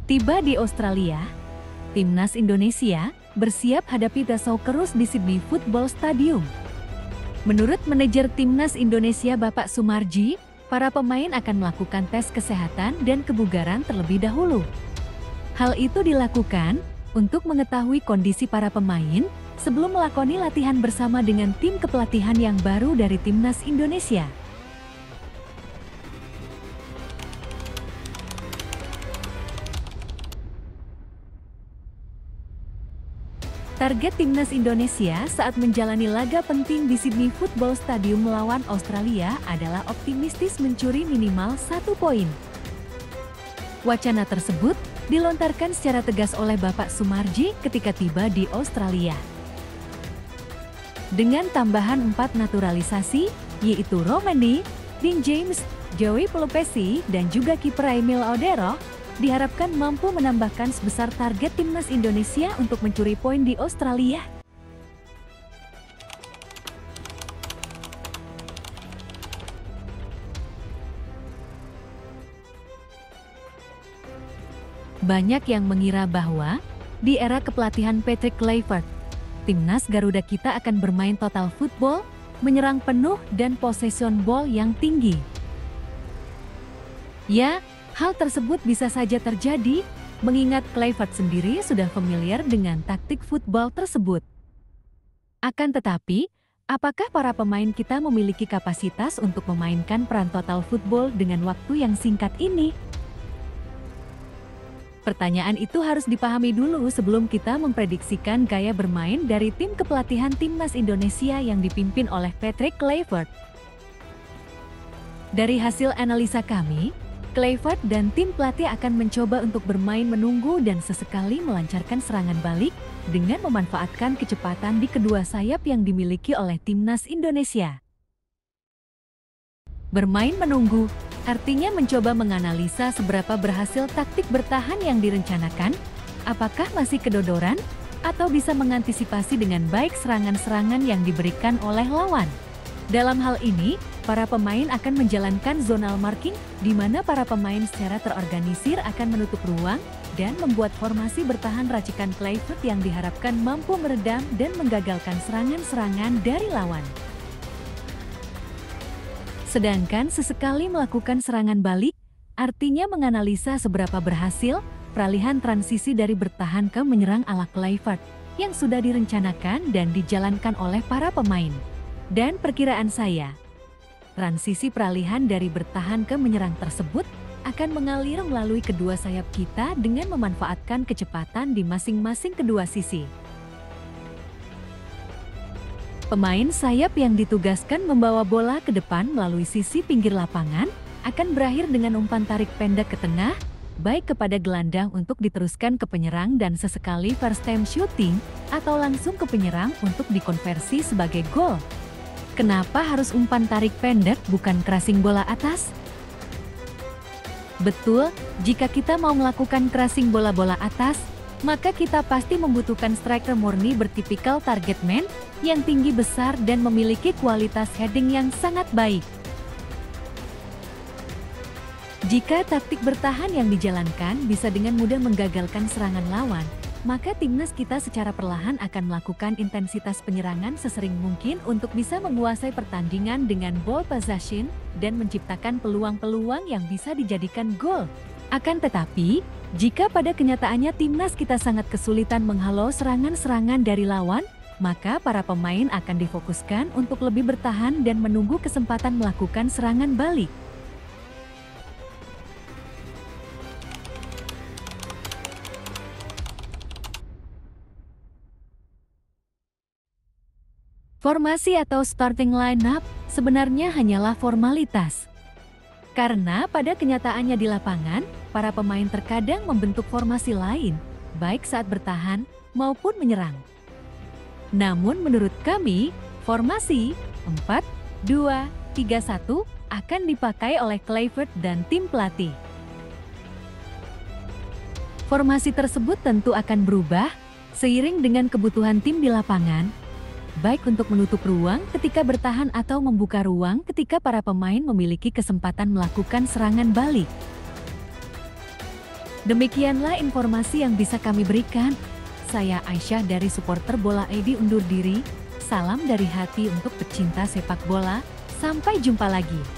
Tiba di Australia, Timnas Indonesia bersiap hadapi The Socceroos di Sydney Football Stadium. Menurut manajer Timnas Indonesia Bapak Sumarji, para pemain akan melakukan tes kesehatan dan kebugaran terlebih dahulu. Hal itu dilakukan untuk mengetahui kondisi para pemain sebelum melakoni latihan bersama dengan tim kepelatihan yang baru dari Timnas Indonesia. Target Timnas Indonesia saat menjalani laga penting di Sydney Football Stadium melawan Australia adalah optimistis mencuri minimal 1 poin. Wacana tersebut dilontarkan secara tegas oleh Bapak Sumarji ketika tiba di Australia. Dengan tambahan 4 naturalisasi, yaitu Romani, Dean James, Joey Pelupesi, dan juga kiper Emil Odero, diharapkan mampu menambahkan sebesar target Timnas Indonesia untuk mencuri poin di Australia. Banyak yang mengira bahwa di era kepelatihan Patrick Kluivert, Timnas Garuda kita akan bermain total football, menyerang penuh dan possession ball yang tinggi. Ya, hal tersebut bisa saja terjadi, mengingat Kluivert sendiri sudah familiar dengan taktik football tersebut. Akan tetapi, apakah para pemain kita memiliki kapasitas untuk memainkan peran total football dengan waktu yang singkat ini? Pertanyaan itu harus dipahami dulu sebelum kita memprediksikan gaya bermain dari tim kepelatihan Timnas Indonesia yang dipimpin oleh Patrick Kluivert. Dari hasil analisa kami, Kluivert dan tim pelatih akan mencoba untuk bermain menunggu dan sesekali melancarkan serangan balik dengan memanfaatkan kecepatan di kedua sayap yang dimiliki oleh Timnas Indonesia. Bermain menunggu artinya mencoba menganalisa seberapa berhasil taktik bertahan yang direncanakan, apakah masih kedodoran, atau bisa mengantisipasi dengan baik serangan-serangan yang diberikan oleh lawan. Dalam hal ini, para pemain akan menjalankan zonal marking, di mana para pemain secara terorganisir akan menutup ruang dan membuat formasi bertahan racikan Kluivert yang diharapkan mampu meredam dan menggagalkan serangan-serangan dari lawan. Sedangkan sesekali melakukan serangan balik, artinya menganalisa seberapa berhasil peralihan transisi dari bertahan ke menyerang ala Kluivert yang sudah direncanakan dan dijalankan oleh para pemain. Dan perkiraan saya, transisi peralihan dari bertahan ke menyerang tersebut akan mengalir melalui kedua sayap kita dengan memanfaatkan kecepatan di masing-masing kedua sisi. Pemain sayap yang ditugaskan membawa bola ke depan melalui sisi pinggir lapangan akan berakhir dengan umpan tarik pendek ke tengah, baik kepada gelandang untuk diteruskan ke penyerang dan sesekali first time shooting atau langsung ke penyerang untuk dikonversi sebagai gol. Kenapa harus umpan tarik pendek bukan crossing bola atas? Betul, jika kita mau melakukan crossing bola-bola atas, maka kita pasti membutuhkan striker murni bertipikal target man yang tinggi besar dan memiliki kualitas heading yang sangat baik. Jika taktik bertahan yang dijalankan bisa dengan mudah menggagalkan serangan lawan, maka timnas kita secara perlahan akan melakukan intensitas penyerangan sesering mungkin untuk bisa menguasai pertandingan dengan ball possession dan menciptakan peluang-peluang yang bisa dijadikan gol. Akan tetapi, jika pada kenyataannya timnas kita sangat kesulitan menghalau serangan-serangan dari lawan, maka para pemain akan difokuskan untuk lebih bertahan dan menunggu kesempatan melakukan serangan balik. Formasi atau starting lineup sebenarnya hanyalah formalitas. Karena pada kenyataannya di lapangan, para pemain terkadang membentuk formasi lain, baik saat bertahan maupun menyerang. Namun menurut kami, formasi 4-2-3-1 akan dipakai oleh Kluivert dan tim pelatih. Formasi tersebut tentu akan berubah seiring dengan kebutuhan tim di lapangan, baik untuk menutup ruang ketika bertahan atau membuka ruang ketika para pemain memiliki kesempatan melakukan serangan balik. Demikianlah informasi yang bisa kami berikan. Saya Aisyah dari supporter bola ID undur diri. Salam dari hati untuk pecinta sepak bola. Sampai jumpa lagi.